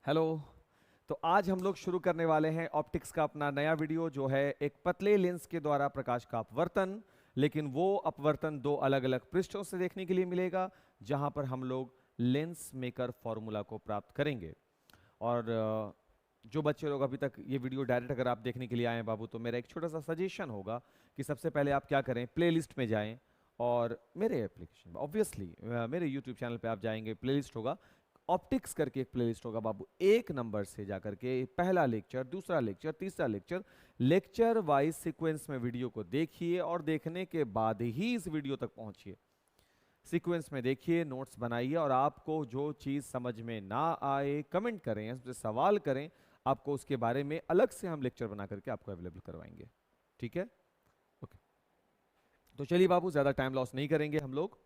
Hello. तो आज हम लोग शुरू करने वाले हैं ऑप्टिक्स का अपना नया वीडियो, जो है एक पतले लेंस के द्वारा प्रकाश का अपवर्तन। लेकिन वो अपवर्तन दो अलग अलग पृष्ठों से देखने के लिए मिलेगा, जहां पर हम लोग लेंस मेकर फॉर्मूला को प्राप्त करेंगे। और जो बच्चे लोग अभी तक ये वीडियो डायरेक्ट अगर आप देखने के लिए आए हैं बाबू, तो मेरा एक छोटा सा सजेशन होगा कि सबसे पहले आप क्या करें, प्लेलिस्ट में जाएं और मेरे एप्लीकेशन ऑब्वियसली मेरे यूट्यूब चैनल पे आप जाएंगे, प्लेलिस्ट होगा, ऑप्टिक्स करके एक प्लेलिस्ट होगा बाबू। एक नंबर से जाकर के पहला लेक्चर, दूसरा लेक्चर, तीसरा लेक्चर, लेक्चर वाइज सीक्वेंस में वीडियो को देखिए और देखने के बाद ही इस वीडियो तक पहुंचिए। सीक्वेंस में देखिए, नोट्स बनाइए और आपको जो चीज़ समझ में ना आए कमेंट करें, उससे सवाल करें, आपको उसके बारे में अलग से हम लेक्चर बना करके आपको अवेलेबल करवाएंगे। ठीक है, ओके। तो चलिए बाबू, ज़्यादा टाइम लॉस नहीं करेंगे हम लोग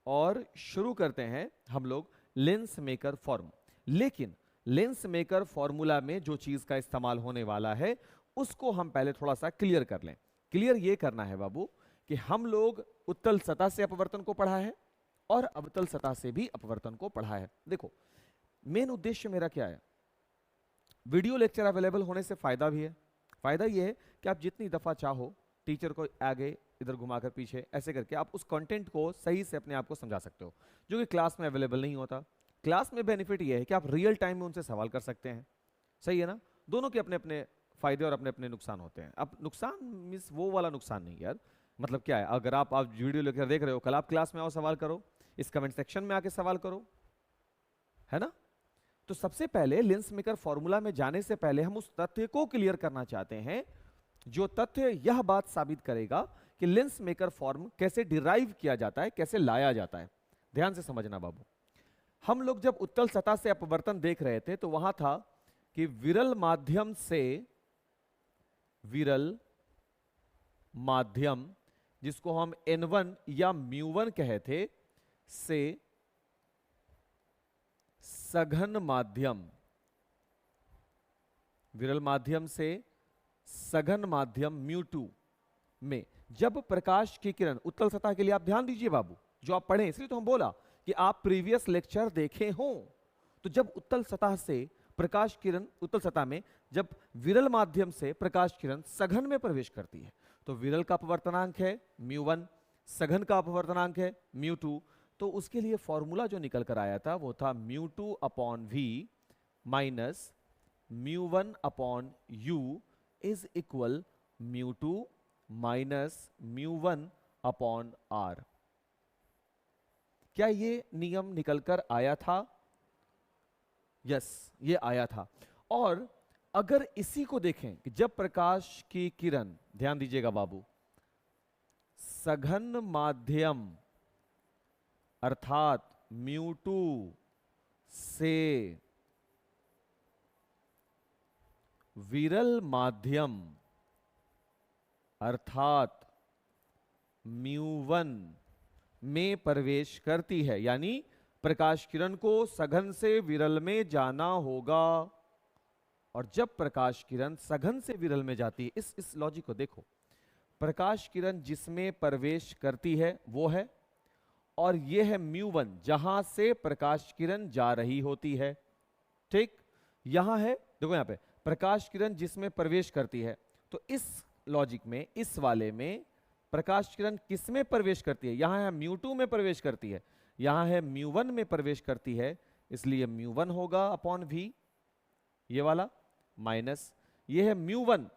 और शुरू करते हैं हम लोग लेंस मेकर फॉर्म। लेकिन लेंस मेकर फॉर्मूला में जो चीज़ का इस्तेमाल होने वाला है उसको हम पहले थोड़ा सा क्लियर कर लें। क्लियर ये करना है बाबू कि हम लोग उत्तल सतह से अपवर्तन को पढ़ा है और अवतल सतह से भी अपवर्तन को पढ़ा है। देखो, मेन उद्देश्य मेरा क्या है, वीडियो लेक्चर अवेलेबल होने से फायदा भी है। फायदा ये है कि आप जितनी दफा चाहो टीचर को आगे इधर घुमाकर पीछे ऐसे करके आप उस कंटेंट को सही से अपने आप को समझा सकते हो, जो कि क्लास में अवेलेबल नहीं होता। क्लास में बेनिफिट ये है कि आप रियल टाइम में उनसे सवाल कर सकते हैं। सही है ना? दोनों के अपने अपने फायदे और अपने अपने नुकसान होते हैं। अब नुकसान मीन्स वो वाला नुकसान नहीं यार, मतलब क्या है, अगर आप वीडियो लेकर देख रहे हो, कल आप क्लास में आओ, सवाल करो, इस कमेंट सेक्शन में आके सवाल करो, है ना? तो सबसे पहले लेंस मेकर फॉर्मूला में जाने से पहले हम उस तथ्य को क्लियर करना चाहते हैं, जो तथ्य यह बात साबित करेगा कि लेंस मेकर फॉर्म कैसे डिराइव किया जाता है, कैसे लाया जाता है। ध्यान से समझना बाबू। हम लोग जब उत्तल सतह से अपवर्तन देख रहे थे तो वहां था कि विरल माध्यम जिसको हम N1 या म्यू1 कहे थे, से सघन माध्यम, विरल माध्यम से सघन माध्यम म्यू2 में जब प्रकाश की किरण, उत्तल सतह के लिए आप ध्यान दीजिए बाबू, जो आप पढ़े, इसलिए तो हम बोला कि आप प्रीवियस लेक्चर देखे हों। तो जब उत्तल सतह से प्रकाश किरण, उत्तल सतह में जब विरल माध्यम से प्रकाश किरण सघन में प्रवेश करती है, तो विरल का अपवर्तनांक है म्यू1, सघन का अपवर्तनांक है म्यू2। तो उसके लिए फॉर्मूला जो निकल कर आया था वो था mu two upon we minus mu one upon you is equal mu two minus mu one upon R. क्या ये नियम निकलकर आया था? यस, ये आया था। और अगर इसी को देखें कि जब प्रकाश की किरण, ध्यान दीजिएगा बाबू, सघन माध्यम अर्थात म्यू2 से विरल माध्यम अर्थात म्यू1 में प्रवेश करती है, यानी प्रकाश किरण को सघन से विरल में जाना होगा। और जब प्रकाश किरण सघन से विरल में जाती है, इस लॉजिक को देखो, प्रकाश किरण जिसमें प्रवेश करती है वो है, और यह है म्यू1 जहां से प्रकाश किरण जा रही होती है। ठीक, यहां है, देखो यहां पे प्रकाश किरण जिसमें प्रवेश करती है। तो इस लॉजिक में, इस वाले में प्रकाश किरण किस में प्रवेश करती है? यहां है म्यू2 में प्रवेश करती है, यहां है म्यू1 में प्रवेश करती है, इसलिए म्यू1 होगा अपॉन वी, ये वाला, माइनस ये है म्यू1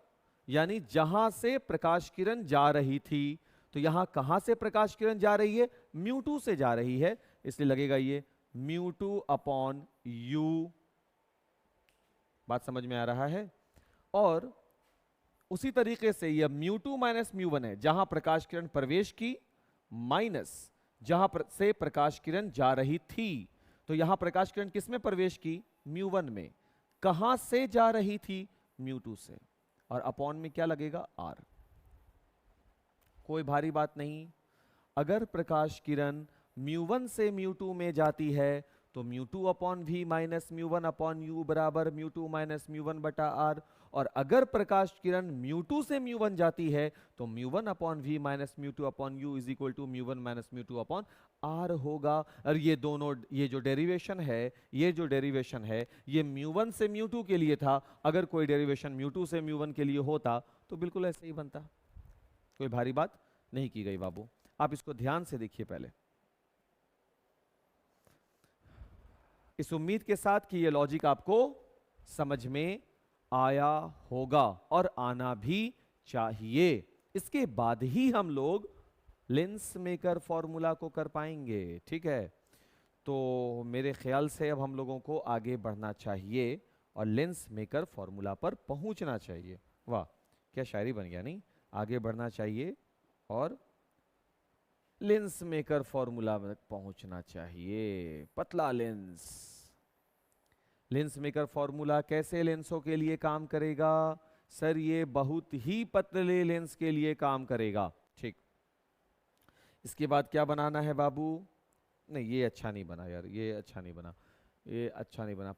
यानी जहां से प्रकाश किरण जा रही थी। तो यहां कहां से प्रकाश किरण जा रही है? म्यू2 से जा रही है, इसलिए लगेगा ये म्यू2 अपॉन यू। बात समझ में आ रहा है? और उसी तरीके से यह म्यू2 माइनस म्यू1 है, जहां प्रकाश किरण प्रवेश की, माइनस जहां से प्रकाश किरण जा रही थी। तो यहां प्रकाश किरण किस में प्रवेश की? म्यू1 में। कहां से जा रही थी? म्यू2 से। और अपॉन में क्या लगेगा? आर। कोई भारी बात नहीं। अगर प्रकाश किरण म्यू1 से म्यू2 में जाती है तो μ2 upon v minus μ1 upon u बराबर μ2 माइनस μ1 बटा r। और अगर प्रकाश किरण μ2 से μ1 जाती है तो μ1 upon v minus μ2 upon u is equal to μ1 minus μ2 upon r होगा। और ये दोनों, ये जो डेरिवेशन है, ये μ1 से μ2 के लिए था। अगर कोई डेरिवेशन μ2 से μ1 के लिए होता तो बिल्कुल ऐसे ही बनता, कोई भारी बात नहीं की गई बाबू। आप इसको ध्यान से देखिए पहले, इस उम्मीद के साथ कि ये लॉजिक आपको समझ में आया होगा और आना भी चाहिए। इसके बाद ही हम लोग लेंस मेकर फॉर्मूला को कर पाएंगे, ठीक है। तो मेरे ख्याल से अब हम लोगों को आगे बढ़ना चाहिए और लेंस मेकर फॉर्मूला पर पहुंचना चाहिए। वाह, क्या शायरी बन गया नहीं। आगे बढ़ना चाहिए और लेंस मेकर फॉर्मूला में पहुंचना चाहिए। पतला लेंस, लेंस मेकर फॉर्मूला कैसे लेंसों के लिए काम करेगा? सर ये बहुत ही पतले लेंस के लिए काम करेगा, ठीक। इसके बाद क्या बनाना है बाबू? नहीं, ये अच्छा नहीं बना यार, ये अच्छा नहीं बना, ये अच्छा नहीं बना,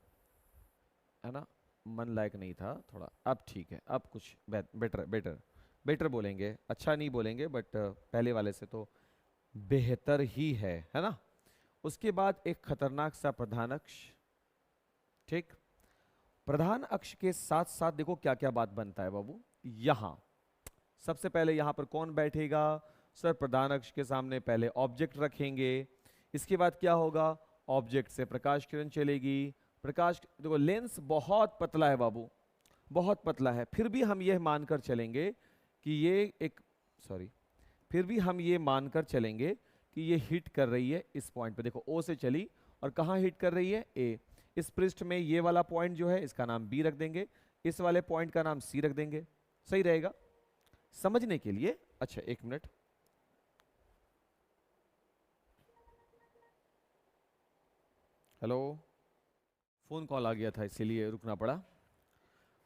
है ना, मन लायक नहीं था थोड़ा। अब ठीक है, अब कुछ बेटर बेटर बेटर बोलेंगे, अच्छा नहीं बोलेंगे, बट पहले वाले से तो बेहतर ही है ना। उसके बाद एक खतरनाक सा प्रधान अक्ष, ठीक। प्रधान अक्ष के साथ साथ देखो क्या क्या बात बनता है बाबू। यहां सबसे पहले यहां पर कौन बैठेगा? सर प्रधान अक्ष के सामने पहले ऑब्जेक्ट रखेंगे। इसके बाद क्या होगा? ऑब्जेक्ट से प्रकाश किरण चलेगी। प्रकाश, देखो लेंस बहुत पतला है बाबू, बहुत पतला है, फिर भी हम यह मानकर चलेंगे कि ये एक, सॉरी, फिर भी हम ये मानकर चलेंगे कि ये हिट कर रही है इस पॉइंट पे। देखो ओ से चली और कहाँ हिट कर रही है? ए। इस पृष्ठ में ये वाला पॉइंट जो है इसका नाम बी रख देंगे, इस वाले पॉइंट का नाम सी रख देंगे। सही रहेगा समझने के लिए। अच्छा एक मिनट, हेलो, फोन कॉल आ गया था इसीलिए रुकना पड़ा।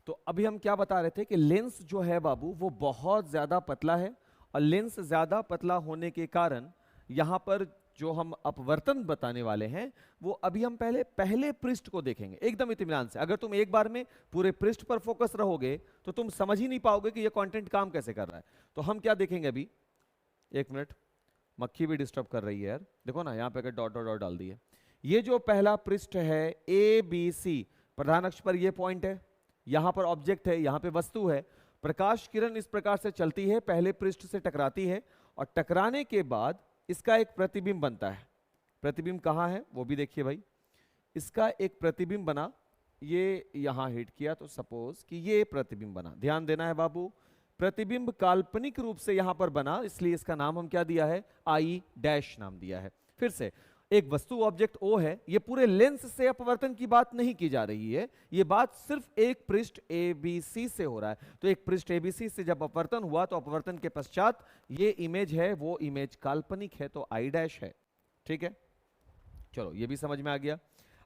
तो अभी हम क्या बता रहे थे कि लेंस जो है बाबू वो बहुत ज्यादा पतला है, और लेंस ज्यादा पतला होने के कारण यहां पर जो हम अपवर्तन बताने वाले हैं वो अभी हम पहले पृष्ठ को देखेंगे एकदम इत्मीनान से। अगर तुम एक बार में पूरे पृष्ठ पर फोकस रहोगे तो तुम समझ ही नहीं पाओगे कि ये कंटेंट काम कैसे कर रहा है। तो हम क्या देखेंगे अभी, एक मिनट, मक्खी भी डिस्टर्ब कर रही है यार, देखो ना यहाँ पे अगर डॉट डॉट डॉट डाल दिए। ये जो पहला पृष्ठ है ए बी सी, प्रधान अक्ष पर ये पॉइंट है, यहां पर ऑब्जेक्ट है, यहां पे वस्तु है। प्रकाश किरण इस प्रकार से चलती है, पहले पृष्ठ से टकराती है, और टकराने के बाद इसका एक प्रतिबिंब बनता है। प्रतिबिंब कहाँ है वो भी देखिए भाई। इसका एक प्रतिबिंब बना, ये यहां हिट किया तो सपोज कि ये प्रतिबिंब बना। ध्यान देना है बाबू, प्रतिबिंब काल्पनिक रूप से यहां पर बना, इसलिए इसका नाम हम क्या दिया है? आई डैश नाम दिया है। फिर से एक वस्तु ऑब्जेक्ट O है, ये पूरे लेंस से अपवर्तन की बात नहीं की जा रही है, ये बात सिर्फ एक पृष्ठ ABC से हो रहा है। तो एक पृष्ठ ABC से जब अपवर्तन हुआ तो अपवर्तन के पश्चात ये इमेज है, वो इमेज काल्पनिक है, तो I डैश है, ठीक है। चलो ये भी समझ में आ गया।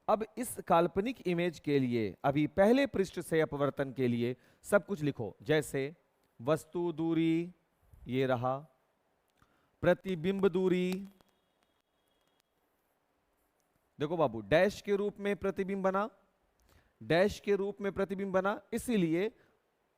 अब इस काल्पनिक इमेज के लिए अभी पहले पृष्ठ से अपवर्तन के लिए सब कुछ लिखो, जैसे वस्तु दूरी ये रहा, प्रतिबिंब दूरी, देखो बाबू डैश के रूप में प्रतिबिंब बना, डैश के रूप में प्रतिबिंब बना, इसीलिए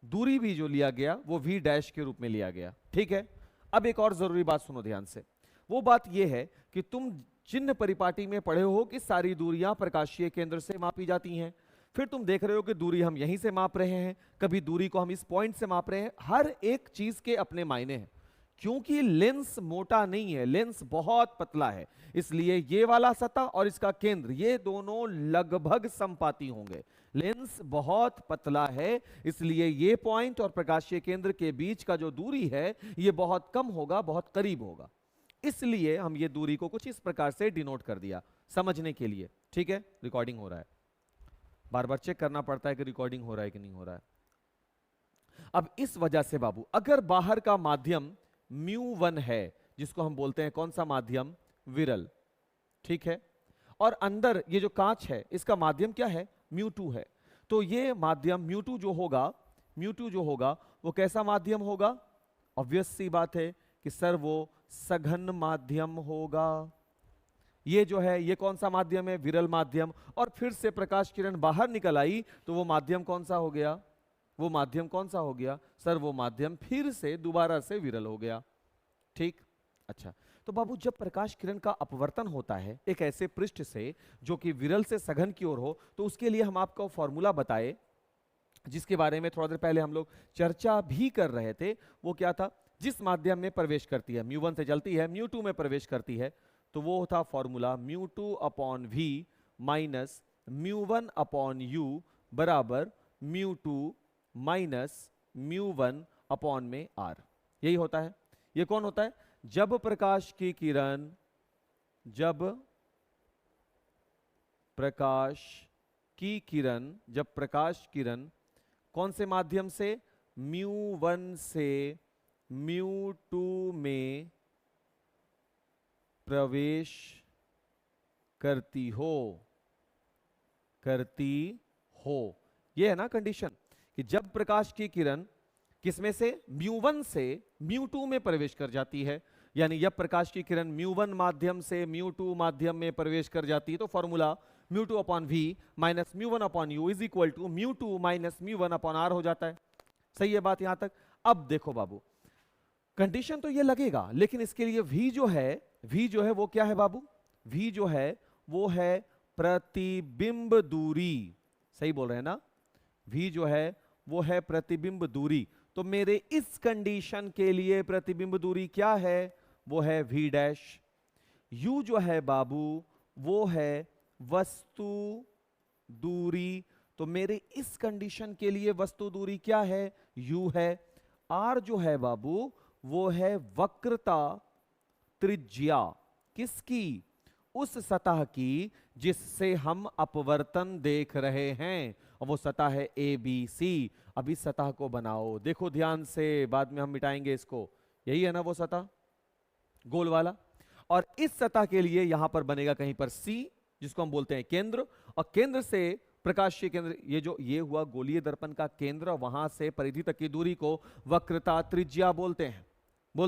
दूरी भी जो लिया गया वो v डैश के रूप में लिया गया, ठीक है। अब एक और जरूरी बात सुनो ध्यान से, वो बात यह है कि तुम चिन्ह परिपाटी में पढ़े हो कि सारी दूरियां प्रकाशीय केंद्र से मापी जाती हैं। फिर तुम देख रहे हो कि दूरी हम यहीं से माप रहे हैं, कभी दूरी को हम इस पॉइंट से माप रहे हैं। हर एक चीज के अपने मायने हैं, क्योंकि लेंस मोटा नहीं है, लेंस बहुत पतला है, इसलिए ये वाला सतह और इसका केंद्र ये दोनों लगभग समपाती होंगे। लेंस बहुत पतला है, इसलिए ये पॉइंट और प्रकाशीय केंद्र के बीच का जो दूरी है ये बहुत कम होगा, बहुत करीब होगा। इसलिए हम ये दूरी को कुछ इस प्रकार से डिनोट कर दिया समझने के लिए, ठीक है। रिकॉर्डिंग हो रहा है, बार बार चेक करना पड़ता है कि रिकॉर्डिंग हो रहा है कि नहीं हो रहा है। अब इस वजह से बाबू अगर बाहर का माध्यम μ1 है, जिसको हम बोलते हैं कौन सा माध्यम? विरल, ठीक है, और अंदर ये जो कांच है इसका माध्यम क्या है? μ2 है। तो ये माध्यम μ2 जो होगा वो कैसा माध्यम होगा? ऑब्वियस सी बात है कि सर वो सघन माध्यम होगा। ये जो है ये कौन सा माध्यम है, विरल माध्यम। और फिर से प्रकाश किरण बाहर निकल आई तो वो माध्यम कौन सा हो गया, वो माध्यम कौन सा हो गया सर, वो माध्यम फिर से दोबारा से विरल हो गया। ठीक, अच्छा। तो बाबू जब प्रकाश किरण का अपवर्तन होता है एक ऐसे पृष्ठ से जो कि विरल से सघन की ओर हो, तो उसके लिए हम आपको फॉर्मूला बताए जिसके बारे में थोड़ा देर पहले हम लोग चर्चा भी कर रहे थे। वो क्या था, जिस माध्यम में प्रवेश करती है, म्यू 1 से चलती है, म्यू 2 में प्रवेश करती है, तो वो था formula mu 2 upon we minus mu 1 upon u बराबर म्यू 2 माइनस म्यू 1 अपॉन में आर। यही होता है। ये कौन होता है, जब प्रकाश की किरण, जब प्रकाश की किरण, जब प्रकाश किरण कौन से माध्यम से, म्यू 1 से म्यू 2 में प्रवेश करती हो, करती हो। यह है ना कंडीशन कि जब प्रकाश की किरण किसमें से, म्यू 1 से म्यू 2 में प्रवेश कर जाती है, यानी जब प्रकाश की किरण म्यू 1 माध्यम से म्यू 2 माध्यम में प्रवेश कर जाती है, तो formula mu 2 upon we minus mu 1 upon you is equal to mu 2 minus mu 1 upon r हो जाता है। सही है बात यहां तक। अब देखो बाबू, कंडीशन तो ये लगेगा, लेकिन इसके लिए v जो है वो क्या है बाबू, v जो है वो है प्रतिबिंब दूरी। सही बोल रहे हैं ना, v जो है वो है प्रतिबिंब दूरी। तो मेरे इस कंडीशन के लिए प्रतिबिंब दूरी क्या है, वो है v डैश। u जो है बाबू वो है वस्तु दूरी। तो मेरे इस कंडीशन के लिए वस्तु दूरी क्या है, u है। r जो है बाबू वो है वक्रता त्रिज्या, किसकी, उस सतह की जिससे हम अपवर्तन देख रहे हैं, और वो सतह है ABC। अब इस सतह को बनाओ, देखो ध्यान से, बाद में हम मिटाएंगे इसको। यही है ना वो सतह गोल वाला, और इस सतह के लिए यहां पर बनेगा कहीं पर C, जिसको हम बोलते हैं केंद्र, और केंद्र से प्रकाशीय केंद्र, ये हुआ गोलीय दर्पण का केंद्र, वहां से परिधि तक की दूरी को वक्रता त्रिज्या बोलते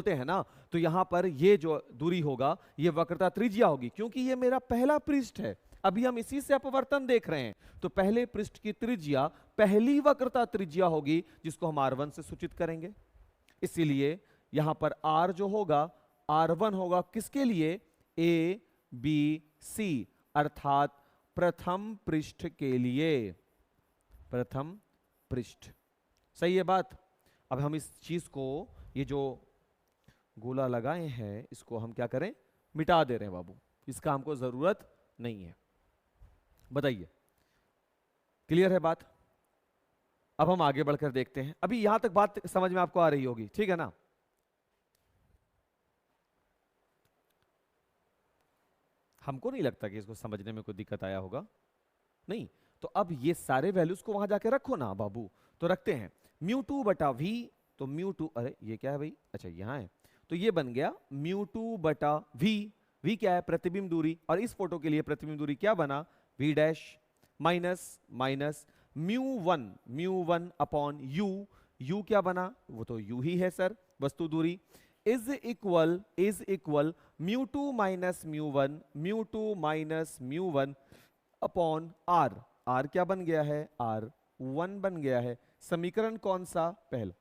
हैं ना। तो यहां पर ये जो दूरी होगा ये वक्रता त्रिज्या होगी, क्योंकि ये मेरा पहला पृष्ठ है, अभी हम इसी से अपवर्तन देख रहे हैं। तो पहले पृष्ठ की त्रिज्या पहली वक्रता त्रिज्या होगी, जिसको हम R1 से सूचित करेंगे। इसीलिए यहां पर R जो होगा R1 होगा किसके लिए, ABC, अर्थात प्रथम पृष्ठ के लिए, प्रथम पृष्ठ। सही है बात। अब हम इस चीज को, ये जो गोला लगाए हैं, इसको हम क्या करें, मिटा दे रहे हैं बाबू, इसका हमको जरूरत नहीं है। बताइए, क्लियर है बात। अब हम आगे बढ़कर देखते हैं। अभी यहां तक बात समझ में आपको आ रही होगी, ठीक है ना। हमको नहीं लगता कि इसको समझने में कोई दिक्कत आया होगा, नहीं। तो अब ये सारे वैल्यूज को वहां जाके रखो ना बाबू। तो रखते हैं म्यू 2 बटा वी, तो म्यू 2, अरे ये क्या है भाई, अच्छा यहां है, तो ये बन गया म्यू 2 बटा वी। वी क्या है, प्रतिबिंब दूरी, और इस फोटो के लिए प्रतिबिंब दूरी क्या बना, v dash minus mu 1 upon u. U क्या बना, वो तो यू ही है सर, वस्तु दूरी, is equal mu 2 minus mu 1 upon r. R क्या बन गया है, R1 बन गया है। समीकरण कौन सा, पहला।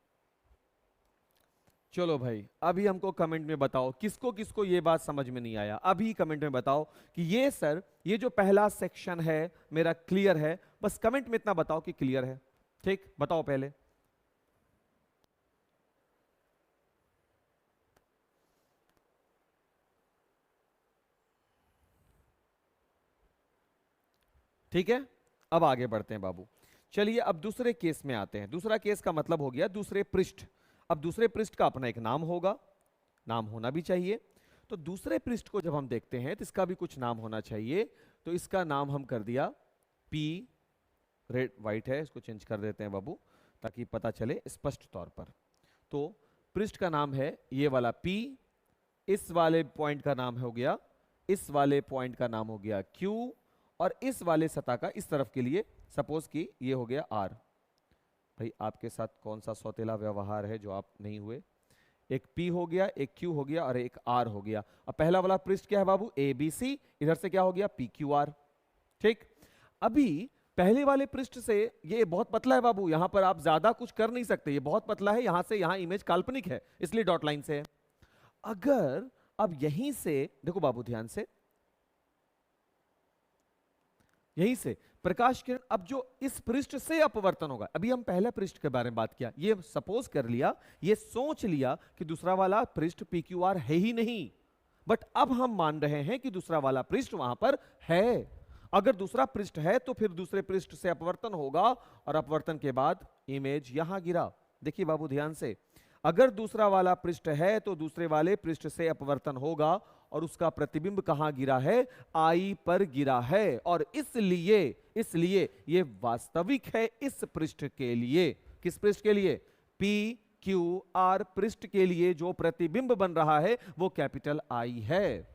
चलो भाई, अभी हमको कमेंट में बताओ किसको किसको ये बात समझ में नहीं आया, अभी कमेंट में बताओ कि ये सर, ये जो पहला सेक्शन है मेरा क्लियर है। बस कमेंट में इतना बताओ कि क्लियर है। ठीक, बताओ पहले। ठीक है, अब आगे बढ़ते हैं बाबू। चलिए अब दूसरे केस में आते हैं। दूसरा केस का मतलब हो गया दूसरे पृष्ठ। अब दूसरे पृष्ठ का अपना एक नाम होगा, नाम होना भी चाहिए। तो दूसरे पृष्ठ को जब हम देखते हैं तो इसका भी कुछ नाम होना चाहिए। तो इसका नाम हम कर दिया P, रेड वाइट है, इसको चेंज कर देते हैं बाबू ताकि पता चले स्पष्ट तौर पर। तो पृष्ठ का नाम है ये वाला P, इस वाले पॉइंट का नाम हो गया, इस वाले पॉइंट का नाम हो गया Q, और इस वाले सतह का इस तरफ के लिए सपोज कि ये हो गया R। भाई आपके साथ कौन सा सौतेला व्यवहार है जो आप नहीं हुए, एक P हो गया, एक Q हो गया और एक R हो गया। अब पहला वाला पृष्ठ क्या है बाबू, ABC, इधर से क्या हो गया PQR। ठीक, अभी पहले वाले पृष्ठ से, ये बहुत पतला है बाबू, यहां पर आप ज्यादा कुछ कर नहीं सकते, ये बहुत पतला है, यहां से यहां इमेज काल्पनिक है इसलिए डॉट लाइन से है। अगर अब यहीं से देखो बाबू ध्यान से, यहीं से प्रकाश किरण अब जो इस पृष्ठ से अपवर्तन होगा, अभी हम पहला पृष्ठ के बारे में बात किया, ये सपोज कर लिया, ये सोच लिया कि दूसरा वाला पृष्ठ PQR है ही नहीं, बट अब हम मान रहे हैं कि दूसरा वाला पृष्ठ वहां पर है। अगर दूसरा पृष्ठ है तो फिर दूसरे पृष्ठ से अपवर्तन होगा और अपवर्तन के बाद इमेज यहां गिरा। देखिए बाबू ध्यान से, अगर दूसरा वाला पृष्ठ है तो दूसरे वाले पृष्ठ से अपवर्तन होगा और उसका प्रतिबिंब कहां गिरा है, आई पर गिरा है, और इसलिए ये वास्तविक है इस पृष्ठ के लिए। किस पृष्ठ के लिए, PQR पृष्ठ के लिए जो प्रतिबिंब बन रहा है वो कैपिटल आई है।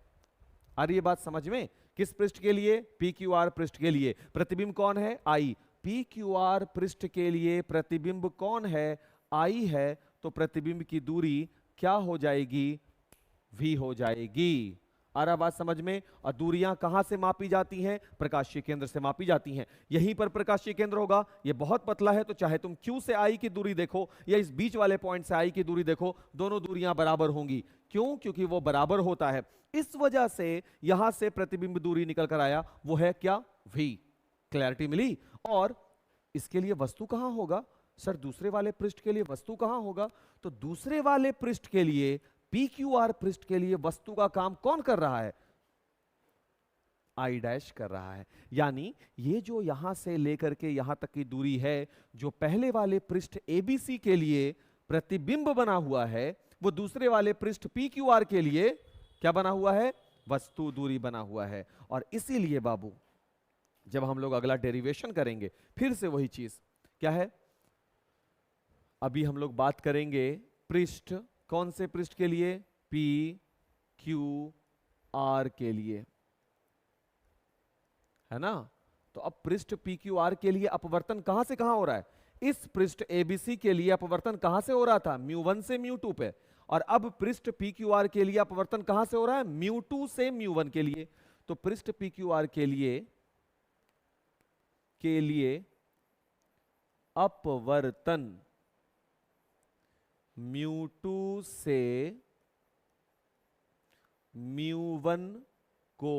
आ रही है बात समझ में, किस पृष्ठ के लिए, PQR पृष्ठ के लिए प्रतिबिंब कौन है, आई। PQR पृष्ठ के लिए प्रतिबिंब कौन है, आई है, तो प्रतिबिंब की दूरी क्या हो जाएगी, V हो जाएगी। आ रहा बात समझ में। और दूरियां कहां से मापी जाती हैं, प्रकाशीय केंद्र से मापी जाती हैं। यहीं पर प्रकाशीय केंद्र होगा, ये बहुत पतला है तो चाहे तुम Q से I की दूरी देखो या इस बीच वाले पॉइंट से I की दूरी देखो, दोनों दूरियां बराबर होंगी। क्यों, क्योंकि वो बराबर होता है। इस वजह से यहां से प्रतिबिंब दूरी निकल कर आया, वो है क्या, V। क्लैरिटी मिली। और इसके लिए वस्तु कहां होगा, सर दूसरे वाले पृष्ठ के लिए वस्तु कहां होगा, तो दूसरे वाले पृष्ठ के लिए, PQR पृष्ठ के लिए वस्तु का काम कौन कर रहा है, I' कर रहा है। यानी ये जो यहां से लेकर के यहां तक की दूरी है, जो पहले वाले पृष्ठ ABC के लिए प्रतिबिंब बना हुआ है, वो दूसरे वाले पृष्ठ PQR के लिए क्या बना हुआ है, वस्तु दूरी बना हुआ है। और इसीलिए बाबू जब हम लोग अगला डेरिवेशन करेंगे, फिर से वही चीज क्या है, अभी हम लोग बात करेंगे पृष्ठ, कौन से पृष्ठ के लिए, PQR के लिए, है ना। तो अब पृष्ठ PQR के लिए अपवर्तन कहां से कहां हो रहा है, इस पृष्ठ ABC के लिए अपवर्तन कहां से हो रहा था, μ1 से μ2 पे, और अब पृष्ठ PQR के लिए अपवर्तन कहां से हो रहा है, μ2 से μ1 के लिए। तो पृष्ठ PQR के लिए अपवर्तन μ2 से μ1 को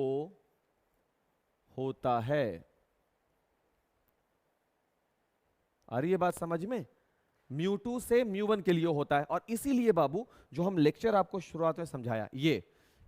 होता है। आ रही है बात समझ में, μ2 से μ1 के लिए होता है। और इसीलिए बाबू जो हम लेक्चर आपको शुरुआत में समझाया, ये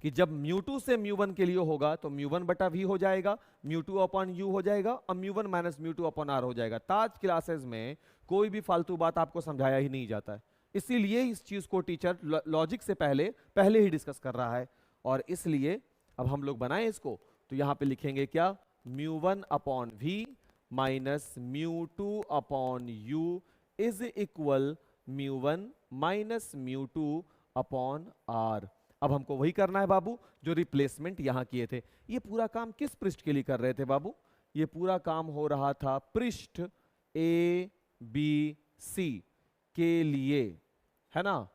कि जब μ2 से μ1 के लिए होगा तो μ1 बटा v हो जाएगा, μ2 अपॉन u हो जाएगा, और μ1 माइनस μ2 अपॉन r हो जाएगा। ताज क्लासेस में कोई भी फालतू बात आपको समझाया ही नहीं जाता है, इसीलिए इस चीज को टीचर लॉजिक से पहले ही डिस्कस कर रहा है। और इसलिए अब हम लोग बनाएं इसको, तो यहां पे लिखेंगे क्या, μ1 upon v minus μ2 upon u is equal μ1 minus μ2 upon r। अब हमको वही करना है बाबू जो रिप्लेसमेंट यहां किए थे। ये पूरा काम किस पृष्ठ के लिए कर रहे थे बाबू, ये पूरा काम हो रहा था पृष्ठ ABC के लिए, है ना।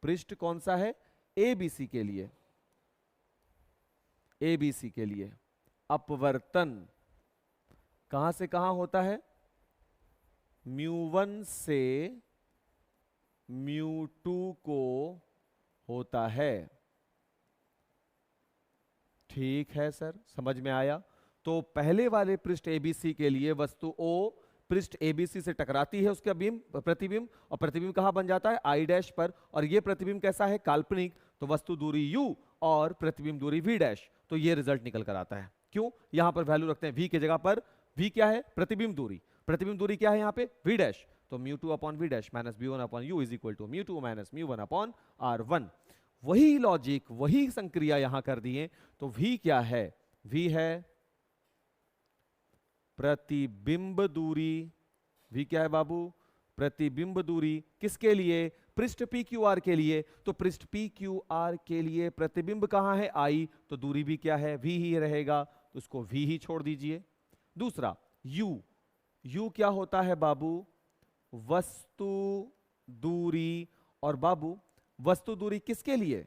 पृष्ठ कौन सा है, ABC के लिए, ABC के लिए अपवर्तन कहां से कहां होता है, μ1 से μ2 को होता है। ठीक है सर, समझ में आया। तो पहले वाले पृष्ठ ABC के लिए वस्तु O पृष्ठ ABC से टकराती है, उसका प्रतिबिंब, और प्रतिबिंब कहां बन जाता है, I' पर, और ये प्रतिबिंब कैसा है, काल्पनिक, तो वस्तु दूरी U और प्रतिबिंब दूरी V', तो ये रिजल्ट निकल कर आता है। क्यों, यहां पर वैल्यू रखते हैं V की जगह पर, V क्या है, प्रतिबिंब दूरी, प्रतिबिंब दूरी क्या है यहाँ पे, V', तो μ2 upon V' minus b1 upon u is equal to μ2 minus μ1 upon r1। वही लॉजिक, वही संक्रिया यहां कर दिए। तो V क्या है, V है प्रतिबिंब दूरी, V क्या है बाबू, प्रतिबिंब दूरी, किसके लिए, पृष्ठ PQR के लिए। तो पृष्ठ PQR के लिए प्रतिबिंब कहां है, I, तो दूरी भी क्या है, V ही रहेगा, तो उसको V ही छोड़ दीजिए। दूसरा U, U क्या होता है बाबू, वस्तु दूरी, और बाबू वस्तु दूरी किसके लिए?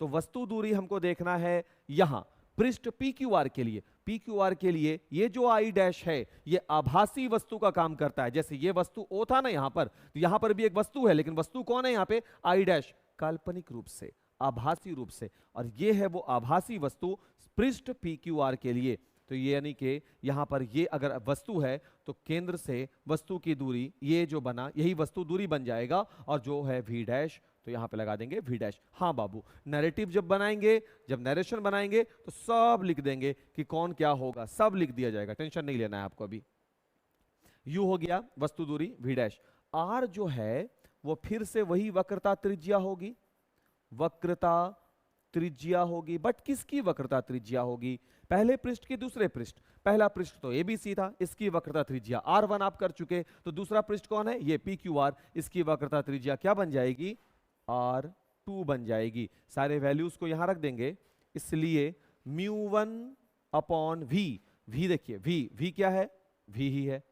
तो वस्तु दूरी हमको देखना है यहां पृष्ठ PQR के लिए। PQR के लिए ये जो I डैश है ये आभासी वस्तु का काम करता है। जैसे ये वस्तु O था ना यहां पर, तो यहां पर भी एक वस्तु है, लेकिन वस्तु कौन है यहां पे? I डैश, काल्पनिक रूप से, आभासी रूप से, और ये है वो आभासी वस्तु पृष्ठ PQR के लिए। तो ये यानी कि यहां पर ये अगर वस्तु है तो केंद्र से वस्तु की दूरी ये जो बना यही वस्तु दूरी बन जाएगा, और जो है V डैश, तो यहां पे लगा देंगे V डैश। हाँ बाबू, नैरेटिव जब बनाएंगे, जब नरेशन बनाएंगे तो सब लिख देंगे कि कौन क्या होगा, सब लिख दिया जाएगा, टेंशन नहीं लेना है आपको अभी। U हो गया वस्तु दूरी V डैश। R जो है वो फिर से वही वक्रता त्रिज्या होगी, वक्रता त्रिज्या होगी, बट किसकी वक्रता त्रिज्या होगी? पहले पृष्ठ की दूसरे पृष्ठ। पहला पृष्ठ तो ABC था, इसकी वक्रता त्रिज्या R1 आप कर चुके, तो दूसरा पृष्ठ कौन है? ये PQR, इसकी वक्रता त्रिज्या क्या बन जाएगी? R2 बन जाएगी। सारे वैल्यूज को यहां रख देंगे, इसलिए μ1 अपॉन V, V देखिए V क्या है? V ही है,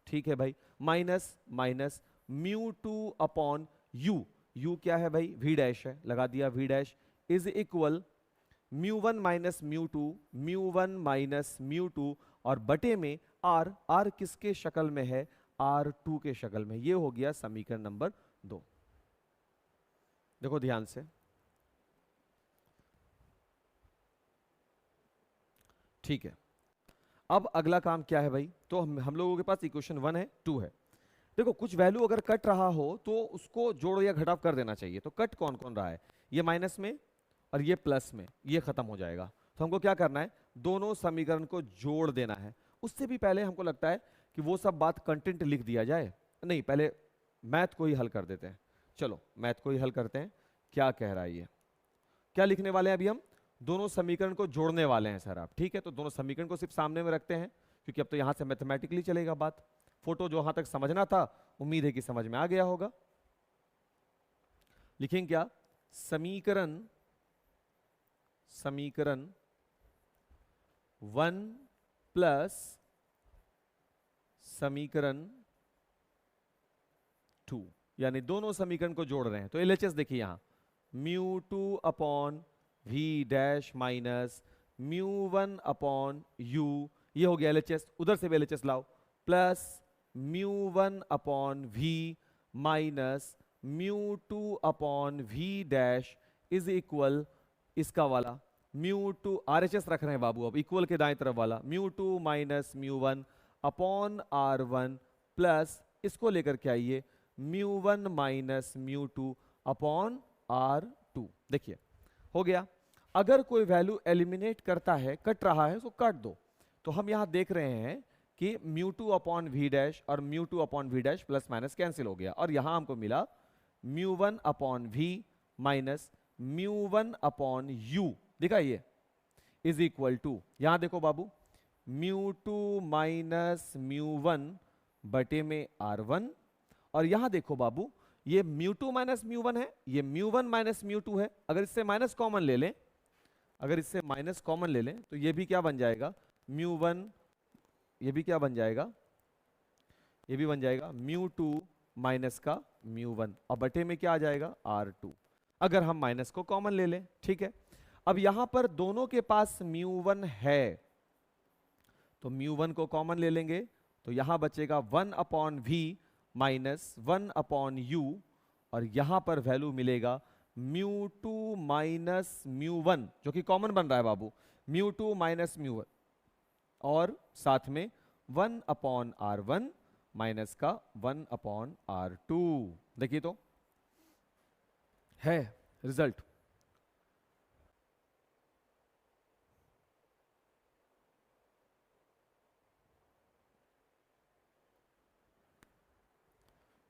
ठीक है भाई, माइनस माइनस μ2 अपॉन U क्या है भाई? V डैश है, लगा दिया V dash, is equal μ1 minus μ2, μ1 minus μ2, और बटे में R किसके शक्ल में है? R2 के शक्ल में। ये हो गया समीकरण नंबर 2। देखो ध्यान से, ठीक है। अब अगला काम क्या है भाई? तो हम लोगों के पास इक्वेशन 1 है, 2 है। देखो कुछ वैल्यू अगर कट रहा हो तो उसको जोड़ या घटाव कर देना चाहिए। तो कट कौन कौन रहा है? ये माइनस में और ये प्लस में, ये खत्म हो जाएगा। तो हमको क्या करना है? दोनों समीकरण को जोड़ देना है। उससे भी पहले हमको लगता है कि वो सब बात कंटेंट लिख दिया जाए, नहीं पहले मैथ को ही हल कर देते हैं। चलो मैथ को ही हल करते हैं। क्या कह रहा है ये? क्या लिखने वाले हैं अभी हम? दोनों समीकरण को जोड़ने वाले हैं सर आप, ठीक है। तो दोनों समीकरण को सिर्फ सामने में रखते हैं, क्योंकि अब तो यहां से मैथमेटिकली चलेगा बात। फोटो जो वहां तक समझना था उम्मीद है कि समझ में आ गया होगा। लिखेंगे क्या? समीकरण 1 प्लस समीकरण 2, यानी दोनों समीकरण को जोड़ रहे हैं। तो LHS देखिए यहां, μ2 upon V dash minus μ1 upon U, ये हो गया LHS। उधर से भी LHS लाओ, plus μ1 upon V minus μ2 upon V dash is equal इसका वाला μ2, RHS रख रहे हैं बाबू अब, इक्वल के दाएं तरफ वाला μ2 माइनस μ1 अपॉन R1 प्लस इसको लेकर के आइए μ1 माइनस μ2 अपॉन R2। देखिए हो गया। अगर कोई वैल्यू एलिमिनेट करता है, कट रहा है, उसको काट दो। तो हम यहां देख रहे हैं कि μ2 अपॉन V डैश और μ2 upon V dash plus minus cancel हो गया, और यहां हमको मिला μ1 upon V minus μ1 upon U, दिखा ये, इज इक्वल टू, यहां देखो बाबू, μ2 माइनस μ1 बटे में R1, और यहां देखो बाबू ये μ2 माइनस μ1 है, ये μ1 माइनस μ2 है। अगर इससे माइनस कॉमन ले लें, अगर इससे माइनस कॉमन ले लें तो ये भी क्या बन जाएगा? μ1, ये भी क्या बन जाएगा? ये भी बन जाएगा μ2 माइनस का μ1, और बटे में क्या आ जाएगा? R2, अगर हम माइनस को कॉमन ले लें, ठीक है। अब यहां पर दोनों के पास μ1 है, तो μ1 को कॉमन ले लेंगे, तो यहां बचेगा 1 upon V minus 1 upon U, और यहां पर वैल्यू मिलेगा μ2 माइनस μ1, जो कि कॉमन बन रहा है बाबू, μ2 माइनस μ1, और साथ में 1 अपॉन R1 माइनस का 1 अपॉन R2। देखिए तो है रिजल्ट।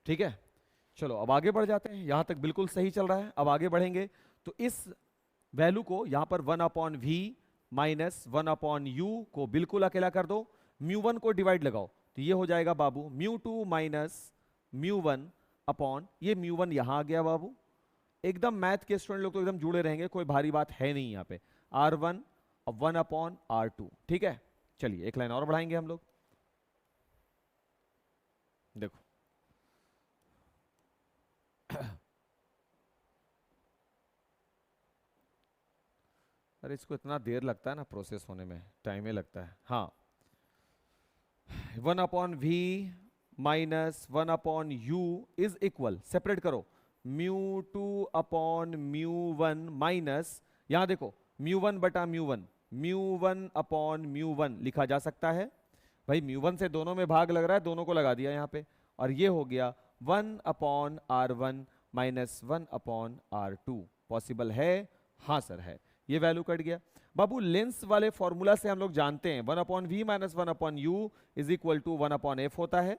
ठीक है, चलो अब आगे बढ़ जाते हैं। यहां तक बिल्कुल सही चल रहा है। अब आगे बढ़ेंगे तो इस वैल्यू को यहां पर 1 upon V minus 1 upon U को बिल्कुल अकेला कर दो, μ1 को डिवाइड लगाओ, तो ये हो जाएगा बाबू μ2 माइनस μ1 अपॉन, ये μ1 यहां आ गया बाबू। एकदम मैथ के स्टूडेंट लोग तो एकदम जुड़े रहेंगे, कोई भारी बात है नहीं यहाँ पे। R1 अब 1 अपॉन R2, ठीक है। चलिए एक लाइन और बढ़ाएंगे हम लोग। देखो अरे इसको इतना देर लगता है ना प्रोसेस होने में, टाइम ही लगता है। हाँ, 1/v minus 1/u is equal, separate करो, μ2/μ1 माइनस, यहां देखो μ1 बटा μ1, μ1/μ1 लिखा जा सकता है भाई। μ1 से दोनों में भाग लग रहा है, दोनों को लगा दिया यहां पे, और ये हो गया 1/r1 माइनस 1/r2। पॉसिबल है? हाँ सर है। ये वैल्यू कट गया बाबू। लेंस वाले फॉर्मूला से हम लोग जानते हैं 1/v minus 1/u is equal to 1/f होता है,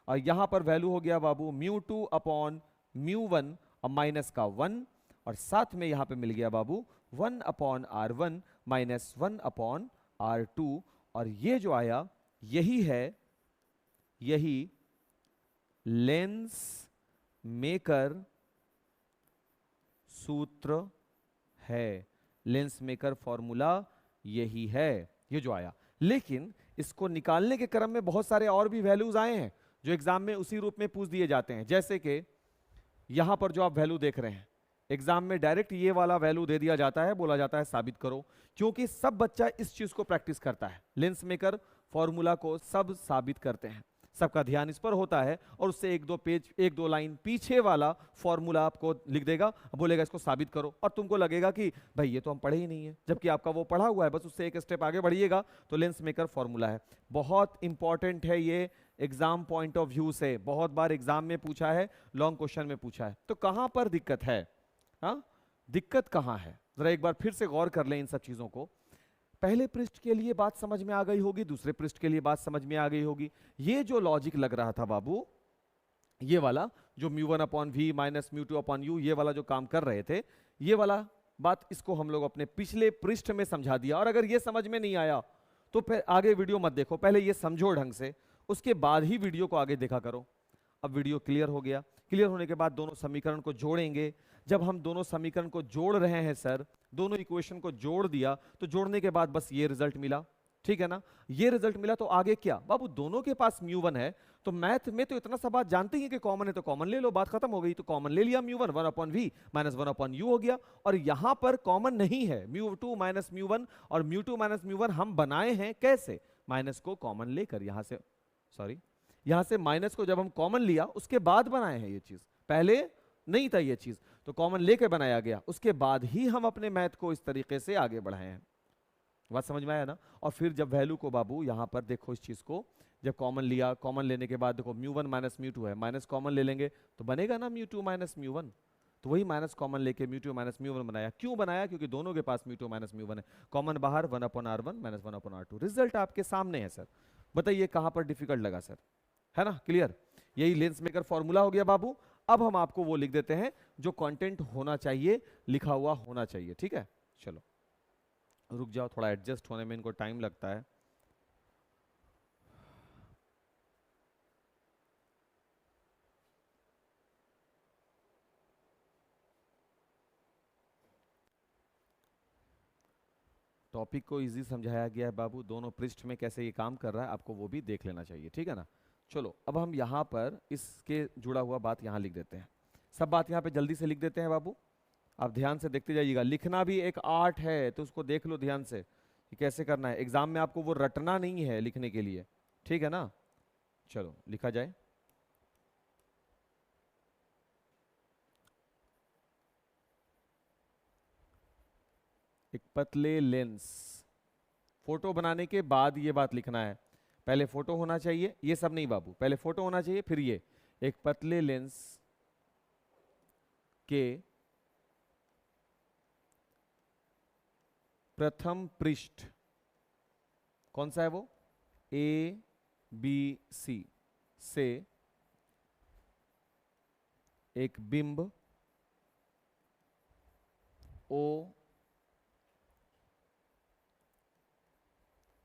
और यहां पर वैल्यू हो गया बाबू μ2/μ1 और माइनस का 1, और साथ में यहां पे मिल गया बाबू 1/r1 माइनस 1/r2, और ये जो आया यही है, यही लेंस मेकर सूत्र है। लेंस मेकर फॉर्मूला यही है, ये जो आया। लेकिन इसको निकालने के क्रम में बहुत सारे और भी वैल्यूज आए हैं जो एग्जाम में उसी रूप में पूछ दिए जाते हैं। जैसे कि यहां पर जो आप वैल्यू देख रहे हैं, एग्जाम में डायरेक्ट ये वाला वैल्यू दे दिया जाता है, बोला जाता है साबित करो, क्योंकि सब बच्चा इस चीज को प्रैक्टिस करता है, लेंस मेकर फॉर्मूला को सब साबित करते हैं, सबका ध्यान इस पर होता है, और उससे एक दो लाइन पीछे वाला फॉर्मूला आपको लिख देगा, बोलेगा इसको साबित करो, और तुमको लगेगा कि भाई ये तो हम पढ़े ही नहीं है, जबकि आपका वो पढ़ा हुआ है, बस उससे एक स्टेप आगे बढ़िएगा तो लेंस मेकर फॉर्मूला है। बहुत इंपॉर्टेंट है ये एग्जाम पॉइंट ऑफ व्यू से, बहुत बार एग्जाम में पूछा है, लॉन्ग क्वेश्चन में पूछा है। तो कहां पर दिक्कत है? हाँ, दिक्कत कहां है, जरा एक बार फिर से गौर कर लें इन सब चीजों को। पहले पृष्ठ के लिए बात समझ में आ गई होगी, दूसरे पृष्ठ के लिए बात समझ में आ गई होगी। ये जो लॉजिक लग रहा था बाबू, ये वाला जो μ1/v माइनस μ2/u, ये वाला जो काम कर रहे थे, ये वाला बात, इसको हम लोग अपने पिछले पृष्ठ में समझा दिया। और अगर ये समझ में नहीं आया तो फिर आगे वीडियो मत देखो, पहले ये समझो ढंग से, उसके बाद ही वीडियो को आगे देखा करो। अब वीडियो क्लियर हो गया। क्लियर होने के बाद दोनों समीकरण को जोड़ेंगे। जब हम दोनों समीकरण को जोड़ रहे हैं सर, दोनों इक्वेशन को जोड़ दिया, तो जोड़ने के बाद बस ये रिजल्ट मिला, ठीक है ना। ये रिजल्ट मिला तो आगे क्या बाबू, दोनों के पास μ1 है, तो मैथ में तो इतना सा बात जानते ही कि कॉमन है तो कॉमन ले लो, बात खत्म हो गई। तो कॉमन ले लिया μ1, 1/v माइनस 1/u हो गया। और यहां पर कॉमन नहीं है, μ2 माइनस μ1 और μ2 माइनस μ1 हम बनाए हैं कैसे, माइनस को कॉमन लेकर, यहां से यहां से माइनस को जब हम कॉमन लिया उसके बाद बनाए हैं ये चीज, पहले नहीं था ये चीज, तो कॉमन लेके बनाया गया, उसके बाद ही हम अपने मैथ को इस तरीके से आगे बढ़ाए हैं। बात समझ में आया ना। और फिर जब वैल्यू को बाबू यहां पर देखो, इस चीज को जब कॉमन लिया, कॉमन लेने के बाद देखो μ1 माइनस μ2 है, माइनस कॉमन ले लेंगे तो बनेगा ना μ2 माइनस μ1, तो वही माइनस कॉमन लेके μ2 माइनस μ1 बनाया। क्यों बनाया? क्योंकि दोनों के पास μ2 माइनस μ1 है, कॉमन बाहर 1/r1 माइनस 1/r2। रिजल्ट आपके सामने है सर, बताइए कहां पर डिफिकल्ट लगा सर, है ना। क्लियर, यही लेंस मेकर फॉर्मूला हो गया बाबू। अब हम आपको वो लिख देते हैं जो कंटेंट होना चाहिए, लिखा हुआ होना चाहिए, ठीक है। चलो रुक जाओ, थोड़ा एडजस्ट होने में इनको टाइम लगता है। टॉपिक को इजी समझाया गया है बाबू, दोनों पृष्ठ में कैसे ये काम कर रहा है आपको वो भी देख लेना चाहिए, ठीक है ना। चलो अब हम यहाँ पर इसके जुड़ा हुआ बात यहाँ लिख देते हैं, सब बात यहाँ पे जल्दी से लिख देते हैं बाबू। आप ध्यान से देखते जाइएगा, लिखना भी एक आर्ट है, तो उसको देख लो ध्यान से कि कैसे करना है। एग्जाम में आपको वो रटना नहीं है लिखने के लिए, ठीक है ना। चलो लिखा जाए। एक पतले लेंस, फोटो बनाने के बाद ये बात लिखना है, पहले फोटो होना चाहिए, ये सब नहीं बाबू, पहले फोटो होना चाहिए फिर ये। एक पतले लेंस के प्रथम पृष्ठ, कौन सा है वो, ABC से एक बिंब O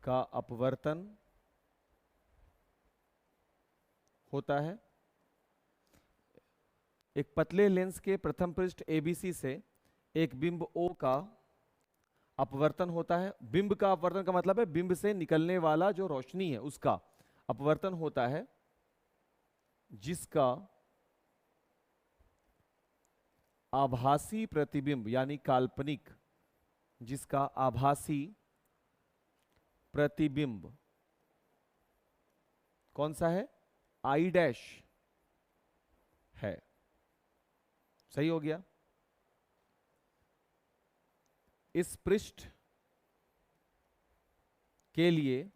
का अपवर्तन होता है। एक पतले लेंस के प्रथम पृष्ठ ABC से एक बिंब O का अपवर्तन होता है। बिंब का अपवर्तन का मतलब है बिंब से निकलने वाला जो रोशनी है उसका अपवर्तन होता है, जिसका आभासी प्रतिबिंब यानी काल्पनिक जिसका आभासी प्रतिबिंब कौन सा है, आई डैश है। सही हो गया। इस पृष्ठ के लिए,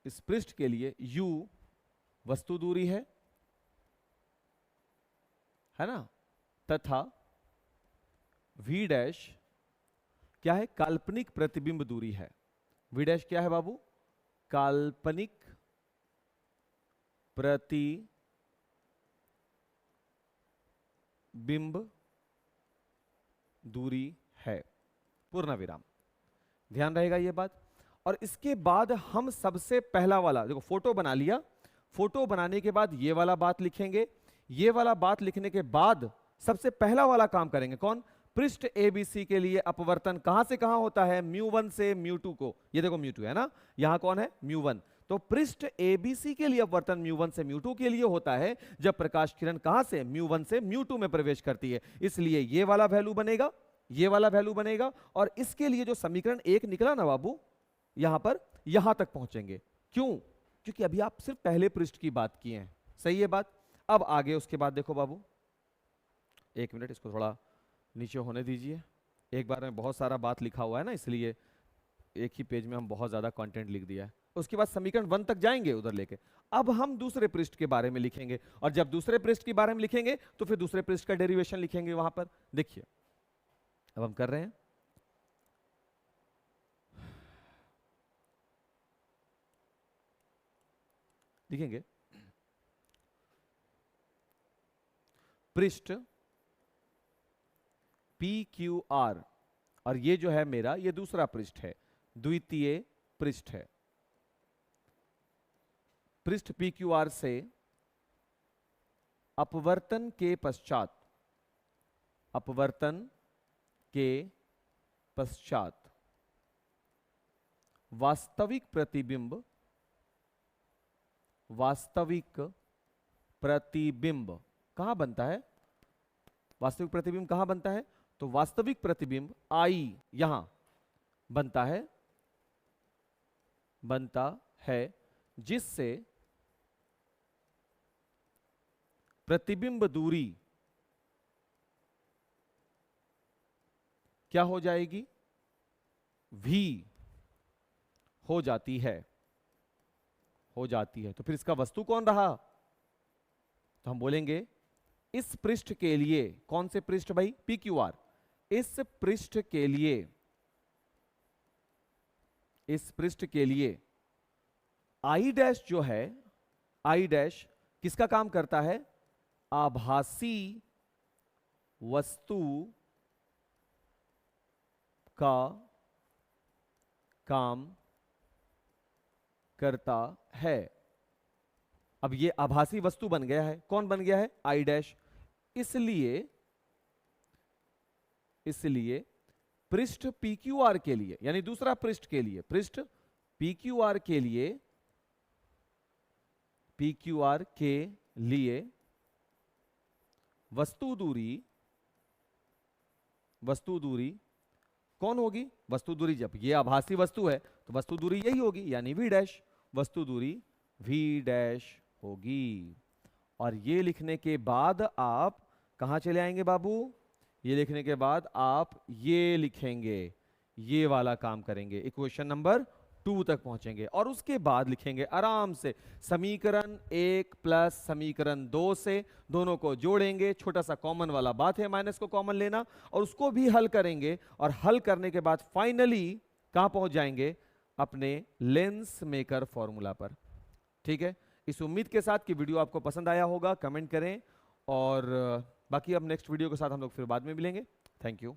इस पृष्ठ के लिए u वस्तु दूरी है ना, तथा v डैश क्या है, काल्पनिक प्रतिबिंब दूरी है। v डैश क्या है बाबू, काल्पनिक प्रतिबिंब दूरी है, पूर्ण विराम। ध्यान रहेगा ये बात। और इसके बाद हम सबसे पहला वाला, देखो फोटो बना लिया, फोटो बनाने के बाद ये वाला बात लिखेंगे। ये वाला बात लिखने के बाद सबसे पहला वाला काम करेंगे, कौन, पृष्ठ ABC के लिए अपवर्तन कहां से कहां होता है, μ1 से μ2 को। ये देखो μ2 है ना, यहां कौन है, μ1। तो पृष्ठ ABC के लिए अपवर्तन μ1 से μ2 के लिए होता है जब प्रकाश किरण कहां से, μ1 से μ2 में प्रवेश करती है। इसलिए ये वाला वैल्यू बनेगा, ये वाला वैल्यू बनेगा। और इसके लिए जो समीकरण 1 निकला ना बाबू, यहां पर यहां तक पहुंचेंगे। क्यों, क्योंकि अभी आप सिर्फ पहले पृष्ठ की बात किए हैं। सही है बात। अब आगे उसके बाद देखो बाबू, एक मिनट इसको थोड़ा नीचे होने दीजिए। एक बार में बहुत सारा बात लिखा हुआ है ना, इसलिए एक ही पेज में हम बहुत ज्यादा कंटेंट लिख दिया है। उसके बाद समीकरण 1 तक जाएंगे उधर लेके। अब हम दूसरे पृष्ठ के बारे में लिखेंगे, और जब दूसरे पृष्ठ के बारे में लिखेंगे तो फिर दूसरे पृष्ठ का डेरिवेशन लिखेंगे वहां पर। देखिए अब हम कर रहे हैं, लिखेंगे पृष्ठ PQR, और ये जो है मेरा, ये दूसरा पृष्ठ है, द्वितीय पृष्ठ है। पृष्ठ PQR से अपवर्तन के पश्चात, अपवर्तन के पश्चात वास्तविक प्रतिबिंब, वास्तविक प्रतिबिंब कहां बनता है, वास्तविक प्रतिबिंब कहां बनता है, तो वास्तविक प्रतिबिंब I यहां बनता है, जिससे प्रतिबिंब दूरी क्या हो जाएगी, V हो जाती है, हो जाती है। तो फिर इसका वस्तु कौन रहा, तो हम बोलेंगे इस पृष्ठ के लिए, कौन से पृष्ठ भाई, PQR, इस पृष्ठ के लिए, इस पृष्ठ के लिए I डैश जो है, I डैश किसका काम करता है, आभासी वस्तु का काम करता है। अब ये आभासी वस्तु बन गया है, कौन बन गया है, I डैश। इसलिए पृष्ठ PQR के लिए, यानी दूसरा पृष्ठ के लिए, पृष्ठ PQR के लिए, PQR के लिए वस्तु दूरी कौन होगी, वस्तु दूरी, जब ये आभासी वस्तु है तो वस्तु दूरी यही होगी, यानी V डैश, वस्तु दूरी V डैश होगी। और ये लिखने के बाद आप कहां चले आएंगे बाबू, ये लिखने के बाद आप ये लिखेंगे, ये वाला काम करेंगे, इक्वेशन नंबर 2 तक पहुंचेंगे। और उसके बाद लिखेंगे आराम से समीकरण 1 प्लस समीकरण 2 से, दोनों को जोड़ेंगे, छोटा सा कॉमन वाला बात है माइनस को कॉमन लेना, और उसको भी हल करेंगे। और हल करने के बाद फाइनली कहां पहुंच जाएंगे, अपने लेंस मेकर फॉर्मूला पर। ठीक है, इस उम्मीद के साथ कि वीडियो आपको पसंद आया होगा, कमेंट करें, और बाकी अब नेक्स्ट वीडियो के साथ हम लोग फिर बाद में मिलेंगे। Thank you.